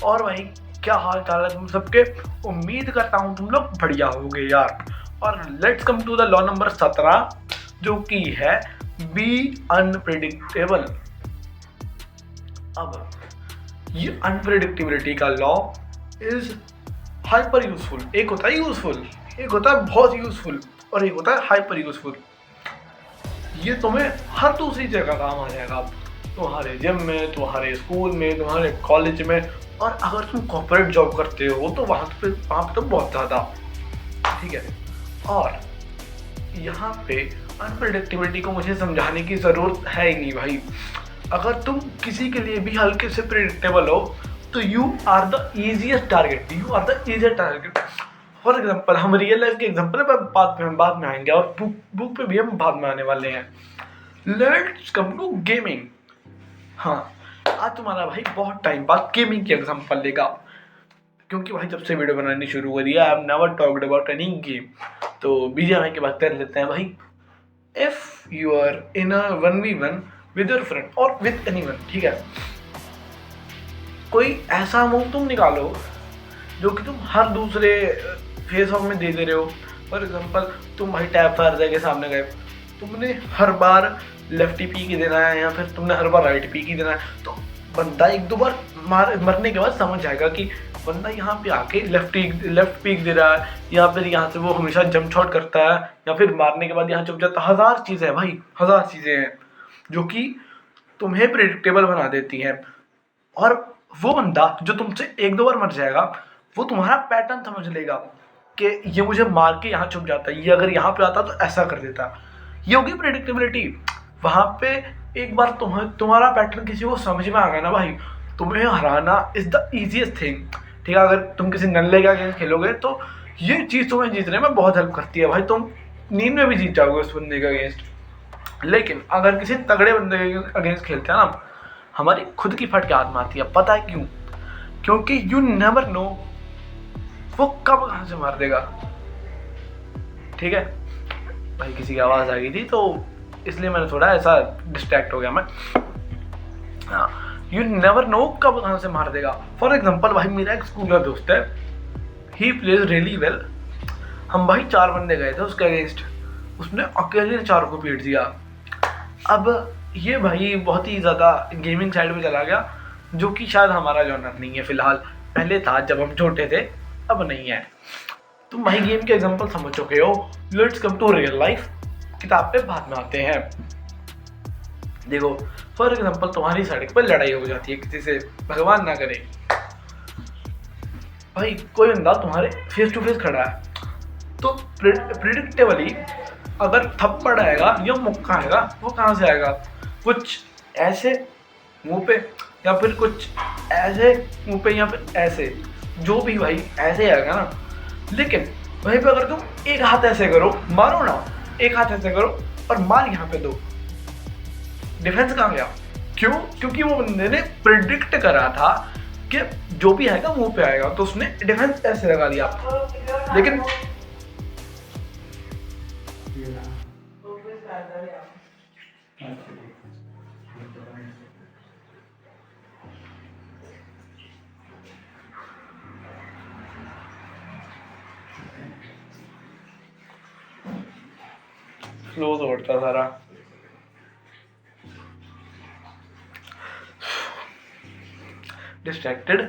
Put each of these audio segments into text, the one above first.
और भाई क्या हाल चाल है तुम सबके। उम्मीद करता हूँ तुम लोग बढ़िया होगे यार। और let's come to the law number 17, जो कि है बी अनप्रिडिक्टेबल। अब ये अनप्रिडिक्टेबिलिटी का लॉ इज हाइपर यूजफुल। एक होता है यूजफुल, एक होता है बहुत यूजफुल, और एक होता है हाइपर यूजफुल। ये तुम्हें हर दूसरी जगह काम आ जाएगा, तुम्हारे जिम में, तुम्हारे स्कूल में, तुम्हारे कॉलेज में, और अगर तुम कॉर्पोरेट जॉब करते हो तो वहाँ पे तो बहुत ज़्यादा। ठीक है। और यहाँ पे अनप्रेडिक्टेबिलिटी को मुझे समझाने की ज़रूरत है ही नहीं भाई। अगर तुम किसी के लिए भी हल्के से प्रेडिक्टेबल हो तो you are the easiest target, you are the easiest target. For example, हम रियल लाइफ के एग्जाम्पल बाद में आएंगे, और बुक पे भी हम बाद में आने वाले हैं। Let's come to gaming. हाँ, आज तुम्हारा भाई बहुत टाइम बाद गेमिंग की एग्जाम्पल लेगा, क्योंकि भाई जब से वीडियो बनानी शुरू करी है I have never talked about any game. तो बीजीएमआई की बात कर लेते हैं भाई। If you are in a 1v1 with your friend और विद एनीवन, ठीक है, कोई ऐसा मूव तुम निकालो जो कि तुम हर दूसरे फेस ऑफ में दे रहे हो। फॉर एग्जाम्पल, तुम भाई टैप फायर के सामने गए, तुमने हर बार लेफ्टी पी की देना है या फिर तुमने हर बार राइट पी की देना है, तो बंदा एक दो बार मरने के बाद समझ जाएगा कि बंदा यहाँ पे आके लेफ्ट पीक दे रहा है, या फिर यहाँ से वो हमेशा जंप शॉट करता है, या फिर मारने के बाद यहाँ चुप जाता है। हजार चीज़ें हैं भाई, हजार चीज़ें हैं जो कि तुम्हें प्रेडिक्टेबल बना देती हैं। और वो बंदा जो तुमसे एक दो बार मर जाएगा, वो तुम्हारा पैटर्न समझ लेगा कि ये मुझे मार के यहाँ छुप जाता है, ये अगर यहाँ पे आता तो ऐसा कर देता। ये होगी प्रेडिक्टेबिलिटी। वहाँ पे एक बार तुम्हारा पैटर्न किसी को समझ में आ गया ना भाई, तुम्हें हराना इज द इजीएस्ट थिंग। ठीक है, अगर तुम किसी नल्ले का अगेंस्ट खेलोगे तो ये चीज़ तुम्हें जीतने में बहुत हेल्प करती है भाई। तुम नींद में भी जीत जाओगे उस बंदे के अगेंस्ट। लेकिन अगर किसी तगड़े बंदे के अगेंस्ट खेलते हैं ना, हमारी खुद की फट के आत्मा आती है। पता है क्यों? क्योंकि यू नेवर नो वो कब कहाँ से मार देगा। ठीक है भाई, किसी की आवाज़ आ गई थी तो इसलिए मैंने थोड़ा ऐसा डिस्ट्रैक्ट हो गया मैं। यू नेवर नो कब कहाँ से मार देगा। फॉर एग्जाम्पल भाई, मेरा एक स्कूल का दोस्त है, ही प्लेज रियली वेल। हम भाई 4 बंदे गए थे उसके अगेंस्ट, उसने अकेले 4 को पीट दिया। अब ये भाई बहुत ही ज़्यादा गेमिंग साइड में चला गया, जो कि शायद हमारा जॉनर नहीं है फिलहाल। पहले था जब हम छोटे थे, अब नहीं है। तुम भाई गेम के एग्जांपल समझ चुके हो। Let's come to real life. किताब पे बाद में आते हैं। देखो, फॉर एग्जांपल तुम्हारी सड़क पर लड़ाई हो जाती है किसी से, भगवान ना करे भाई, कोई बंदा तुम्हारे फेस टू फेस खड़ा है, तो प्रिडिक्टेबली अगर थप्पड़ आएगा या मुक्का आएगा, वो कहाँ से आएगा? कुछ ऐसे मुंह पे, या फिर कुछ ऐसे मुंह पे, या फिर ऐसे, जो भी भाई ऐसे आएगा ना। लेकिन वहीं पे अगर तुम एक हाथ ऐसे करो, मारो ना, एक हाथ ऐसे करो और मार यहाँ पे दो, डिफेंस कहाँ गया? क्यों? क्योंकि वो बंदे ने प्रिडिक्ट करा था कि जो भी आएगा मुंह पे आएगा, तो उसने डिफेंस ऐसे लगा दिया। लेकिन फ्लो तोड़ता सारा। डिस्ट्रैक्टेड।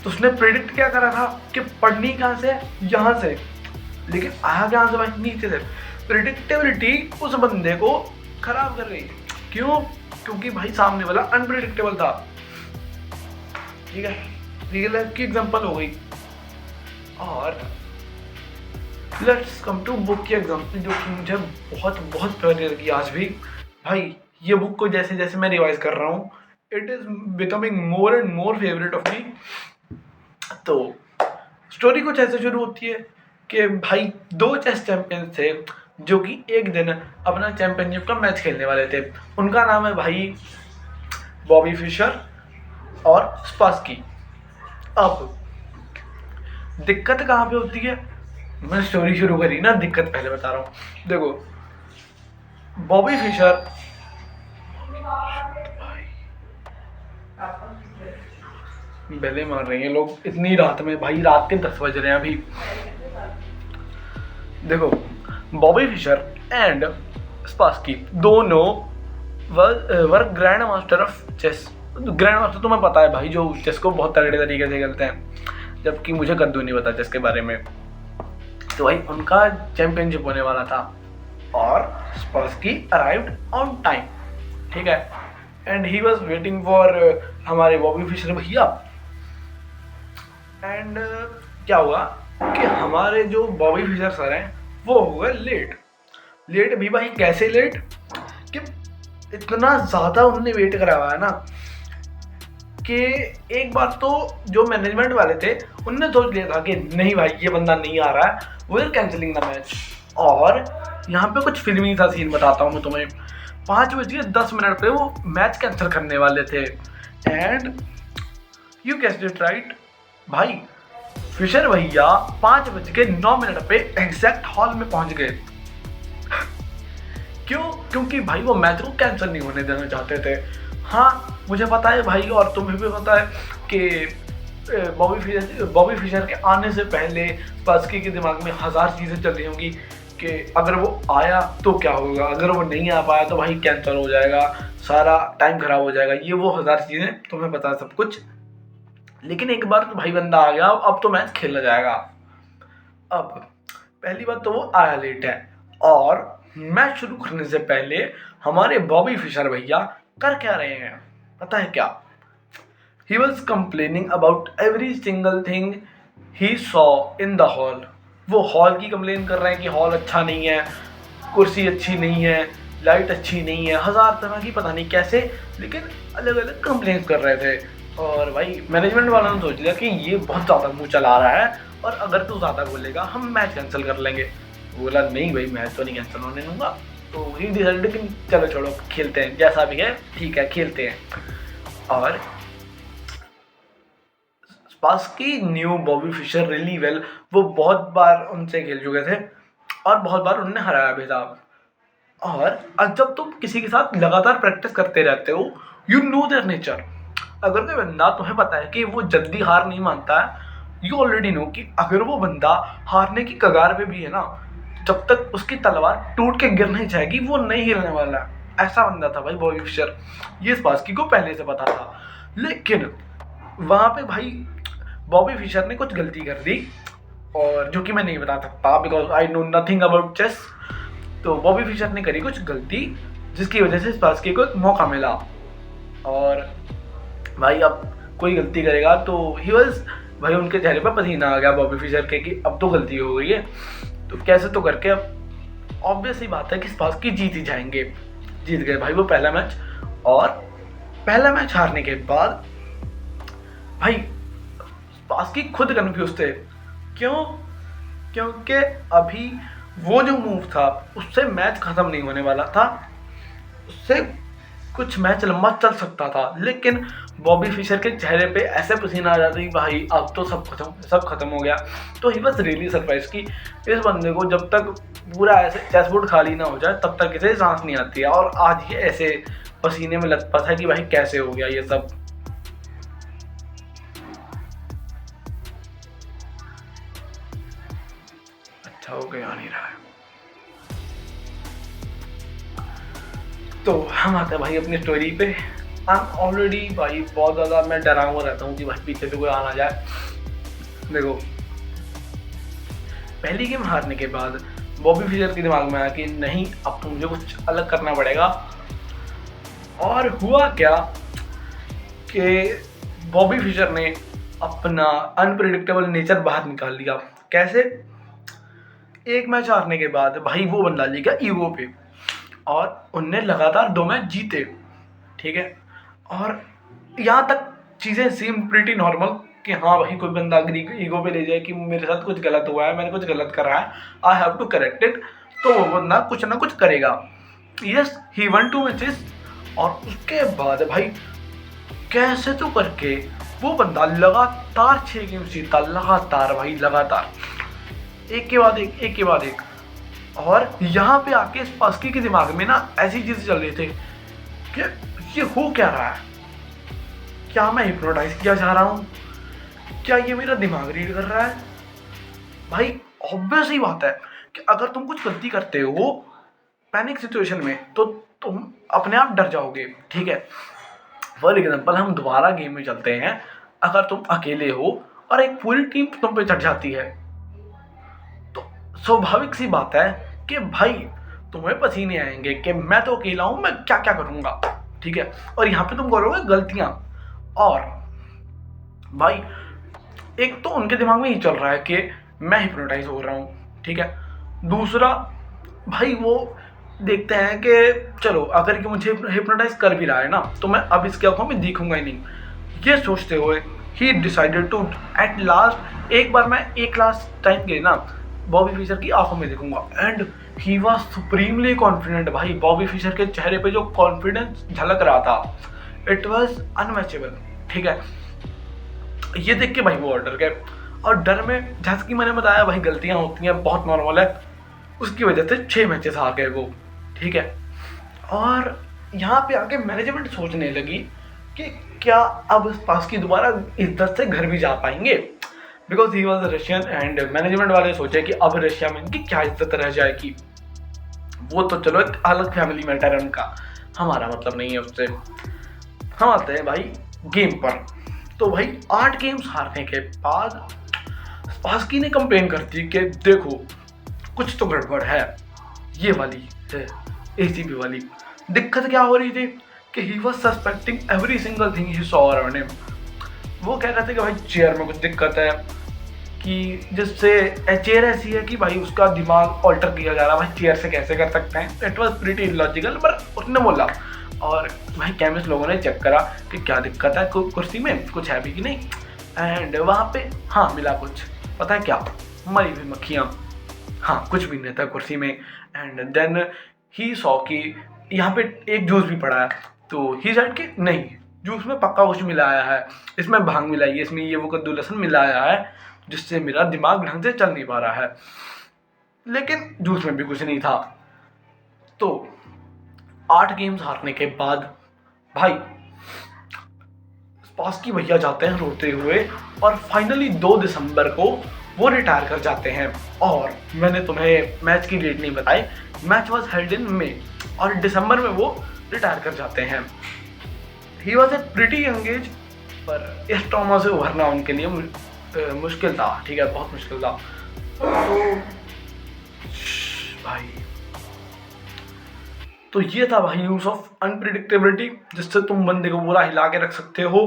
तो उसने प्रेडिक्ट क्या करा था कि पढ़नी कहाँ से? यहाँ से। लेकिन आया कहाँ से भाई? नीचे से। प्रेडिक्टेबिलिटी उस बंदे को खराब कर गई। क्यों? क्योंकि भाई सामने वाला अनप्रेडिक्टेबल था। ठीक है, रियल लाइफ की एग्जांपल हो गई। और लेट्स कम टू बुक की एग्जांपल, जो कि मुझे बहुत बहुत प्यारी लगी आज भी भाई। ये बुक को जैसे जैसे मैं रिवाइज कर रहा हूँ, it is becoming more and more favourite of me. तो स्टोरी कुछ ऐसे शुरू होती है कि भाई 2 चेस चैंपियन थे, जो कि एक दिन अपना चैंपियनशिप का मैच खेलने वाले थे। उनका नाम है भाई बॉबी फिशर और स्पासकी। अब दिक्कत कहाँ पे होती है? मैं स्टोरी शुरू करी ना, दिक्कत पहले बता रहा हूँ। देखो, बॉबी फिशर बेले मार रही हैं लोग इतनी रात में, भाई रात के 10 बज रहे हैं अभी। देखो, बॉबी फिशर एंड स्पासकी दोनों were grandmaster of chess. Grandmaster तुम्हें पता है भाई, जो चेस को बहुत तगड़े तरीके से खेलते हैं, जबकि मुझे कद्दू नहीं पता चेस के बारे में। तो भाई उनका चैंपियनशिप होने वाला था और स्पासकी अराइव्ड ऑन टाइम, ठीक है, and he was waiting for हमारे बॉबी फिशर भैया। एंड क्या हुआ कि हमारे जो बॉबी फिशर सर हैं वो हो गए लेट भी भाई, कैसे लेट कि इतना ज़्यादा उन्होंने वेट करा हुआ है ना कि एक बार तो जो मैनेजमेंट वाले थे उनने सोच लिया था कि नहीं भाई ये बंदा नहीं आ रहा है, वो इज कैंसिलिंग द मैच। और यहाँ पे कुछ फिल्मी सा सीन बताता हूँ मैं तुम्हें। 5:10 पे वो मैच कैंसिल करने वाले थे and you guessed it right भाई, फिशर भैया 5:09 पे एग्जैक्ट हॉल में पहुंच गए। क्यों? क्योंकि भाई वो मैच को कैंसिल नहीं होने देना चाहते थे। हाँ मुझे पता है भाई, और तुम्हें भी पता है कि बॉबी फिशर के आने से पहले स्पासकी के दिमाग में 1000 चीज़ें चल रही होंगी कि अगर वो आया तो क्या होगा, अगर वो नहीं आ पाया तो भाई कैंसिल हो जाएगा, सारा टाइम खराब हो जाएगा, ये वो 1000 चीज़ें तुम्हें पता है सब कुछ। लेकिन एक बार तो भाई बंदा आ गया, अब तो मैच खेला जाएगा। अब पहली बात तो वो आया लेट है, और मैच शुरू करने से पहले हमारे बॉबी फिशर भैया कर क्या रहे हैं पता है क्या? He was complaining about every single thing he saw in the hall. वो हॉल की कंप्लेन कर रहे हैं कि हॉल अच्छा नहीं है, कुर्सी अच्छी नहीं है, लाइट अच्छी नहीं है, 1000 तरह की पता नहीं कैसे, लेकिन अलग अलग कंप्लेन कर रहे थे। और भाई मैनेजमेंट वालों ने सोच लिया कि ये बहुत ज़्यादा मुँह चला रहा है और अगर तू ज़्यादा बोलेगा हम मैच कैंसिल कर लेंगे। बोला नहीं भाई मैच तो नहीं कैंसिल होने दूंगा। तो ही डिसाइडेड कि चलो छोड़ो खेलते हैं, जैसा भी है ठीक है खेलते हैं। और Spassky knew Bobby Fischer really well, वो बहुत बार उनसे खेल चुके थे और बहुत बार उन्होंने हराया भी था। और जब तुम किसी के साथ लगातार प्रैक्टिस करते रहते हो यू नो देयर नेचर। अगर कोई बंदा तुम्हें पता है कि वो जल्दी हार नहीं मानता है, यू ऑलरेडी नो कि अगर वो बंदा हारने की कगार पे भी है ना, जब तक उसकी तलवार टूट के गिर नहीं जाएगी वो नहीं हिलने वाला। ऐसा बंदा था भाई बॉबी फिशर, ये स्पासकी को पहले से पता था। लेकिन वहाँ पे भाई बॉबी फिशर ने कुछ गलती कर दी, और जो कि मैं नहीं बता सकता because I know nothing about chess. तो बॉबी फिशर ने करी कुछ गलती जिसकी वजह से स्पासकी को एक मौका मिला। और भाई अब कोई गलती करेगा तो ही वॉज, भाई उनके चेहरे पर पसीना आ गया बॉबी फिशर के कि अब तो गलती हो गई है, तो कैसे तो करके अब ऑब्वियस ही बात है कि स्पासकी जीत ही जाएंगे। जीत गए भाई वो पहला मैच, और पहला मैच हारने के बाद भाई स्पासकी खुद कंफ्यूज थे। क्यों? क्योंकि अभी वो जो मूव था उससे मैच खत्म नहीं होने वाला था, उससे कुछ मैच लंबा चल सकता था, लेकिन बॉबी फिशर के चेहरे पे ऐसे पसीना आ जाता है भाई अब तो सब खत्म हो गया। तो ही बस रियली सरप्राइज की इस बंदे को जब तक पूरा ऐसे चेसबोर्ड खाली ना हो जाए तब तक इसे सांस नहीं आती है, और आज ये ऐसे पसीने में लथपथ है कि भाई कैसे हो गया ये सब। अच्छा हो गया नहीं रहा है। तो हम आते हैं भाई अपनी स्टोरी पे। आई एम ऑलरेडी भाई बहुत ज़्यादा मैं डरा हुआ रहता हूँ कि भाई पीछे से कोई आ ना जाए। देखो पहली गेम हारने के बाद बॉबी फिशर के दिमाग में आया कि नहीं अब तो मुझे कुछ अलग करना पड़ेगा। और हुआ क्या कि बॉबी फिशर ने अपना अनप्रिडिक्टेबल नेचर बाहर निकाल लिया। कैसे? एक मैच हारने के बाद भाई वो बंदा ले गया ईगो पे, और उनने लगातार 2 मैच जीते, ठीक है। और यहाँ तक चीज़ें सीम प्रीटी नॉर्मल कि हाँ भाई कोई बंदा अगर ईगो पे ले जाए कि मेरे साथ कुछ गलत हुआ है, मैंने कुछ गलत करा है, I have to correct it, तो वो बंदा कुछ ना कुछ करेगा। Yes he won two matches, और उसके बाद भाई कैसे तो करके वो बंदा लगातार 6 गेम जीता, लगातार भाई लगातार, एक के बाद एक, एक के बाद एक। और यहाँ पे आके स्पासकी के दिमाग में ना ऐसी चीज़ें चल रही थी कि ये हो क्या रहा है, क्या मैं हिप्नोटाइज किया जा रहा हूँ, क्या ये मेरा दिमाग रीड कर रहा है? भाई ऑब्वियस ही बात है कि अगर तुम कुछ गलती करते हो पैनिक सिचुएशन में तो तुम अपने आप डर जाओगे, ठीक है। फॉर एग्जाम्पल हम दोबारा गेम में चलते हैं, अगर तुम अकेले हो और एक पूरी टीम तुम पे चढ़ जाती है तो स्वाभाविक सी बात है कि भाई तुम्हें पसीने आएंगे कि मैं तो अकेला हूं, मैं क्या क्या करूंगा, ठीक है। और यहाँ पे तुम करोगे गलतियां, और भाई एक तो उनके दिमाग में ये चल रहा है कि मैं हिप्नोटाइज हो रहा हूँ, ठीक है। दूसरा भाई वो देखते हैं कि चलो अगर ये मुझे हिप्नोटाइज कर भी रहा है ना तो मैं अब इसकी आंखों में देखूंगा ही नहीं। ये सोचते हुए ही डिसाइडेड टू एट लास्ट, एक बार मैं एक लास्ट टाइम के लिए ना बॉबी फिशर की आंखों में देखूंगा। And he was supremely confident. भाई बॉबी फिशर के चेहरे पे जो कॉन्फिडेंस झलक रहा था, इट वॉज अनमैचेबल, ठीक है। ये देख के भाई वो और डर गए, और डर में जैसे कि मैंने बताया भाई गलतियां होती हैं, बहुत नॉर्मल है। उसकी वजह से 6 मैचेस हार गए वो, ठीक है। और यहाँ पे आके मैनेजमेंट सोचने लगी कि क्या अब स्पासकी दोबारा इज्जत से घर भी जा पाएंगे, because he was Russian. And management वाले सोचे कि अब रशिया में इनकी क्या इज्जत रह जाएगी, वो तो चलो एक अलग फैमिली मैटर है उनका, हमारा मतलब नहीं है उससे। हम आते हैं भाई गेम पर। तो भाई 8 गेम्स हारने के बाद स्पासकी ने कंप्लेन कर दी कि देखो कुछ तो गड़बड़ है, ये वाली है एसीबी वाली। दिक्कत क्या हो रही थी कि he was suspecting every single thing he saw around him. वो कह रहे थे कि भाई चेयर में कुछ दिक्कत है, कि जिससे चेयर ऐसी है कि भाई उसका दिमाग ऑल्टर किया जा रहा है। भाई चेयर से कैसे कर सकते हैं, इट वॉज प्रीटी इलॉजिकल, पर उसने बोला। और भाई केमिस्ट लोगों ने चेक करा कि क्या दिक्कत है कुर्सी में, कुछ है भी कि नहीं। एंड वहाँ पे हाँ मिला कुछ, पता है क्या, मरी हुई मक्खियाँ, हाँ कुछ भी नहीं था कुर्सी में। एंड देन ही सॉ कि यहाँ पे एक जूस भी पड़ा है, तो ही सेड कि नहीं जूस में पक्का कुछ मिलाया है, इसमें भांग मिलाई है, इसमें ये वो कद्दू लहसुन मिलाया है, जिससे मेरा दिमाग ढंग से चल नहीं पा रहा है। लेकिन जूस में भी कुछ नहीं था। तो 8 गेम्स हारने के बाद भाई स्पासकी भैया जाते हैं रोते हुए, और फाइनली 2 दिसंबर को वो रिटायर कर जाते हैं। और मैंने तुम्हें मैच की डेट नहीं बताई, मैच वॉज हेल्ड इन मे, और दिसंबर में वो रिटायर कर जाते हैं। He was a pretty young age, पर इस ट्रॉमा से उभरना उनके लिए मुश्किल था, ठीक है, बहुत मुश्किल था। तो भाई तो ये था भाई यूज ऑफ अनप्रिडिक्टेबिलिटी, जिससे तुम बंदे को पूरा हिला के रख सकते हो।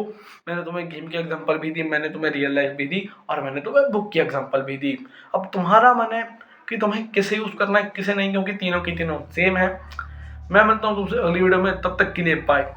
मैंने तुम्हें गेम की एग्जांपल भी दी, मैंने तुम्हें रियल लाइफ भी दी, और मैंने तुम्हें बुक की एग्जांपल भी दी। अब तुम्हारा मन है कि तुम्हें किसे यूज करना है किसे नहीं, क्योंकि तीनों की तीनों सेम है। मैं मिलता हूँ तुमसे अगली वीडियो में, तब तक के लिए बाय।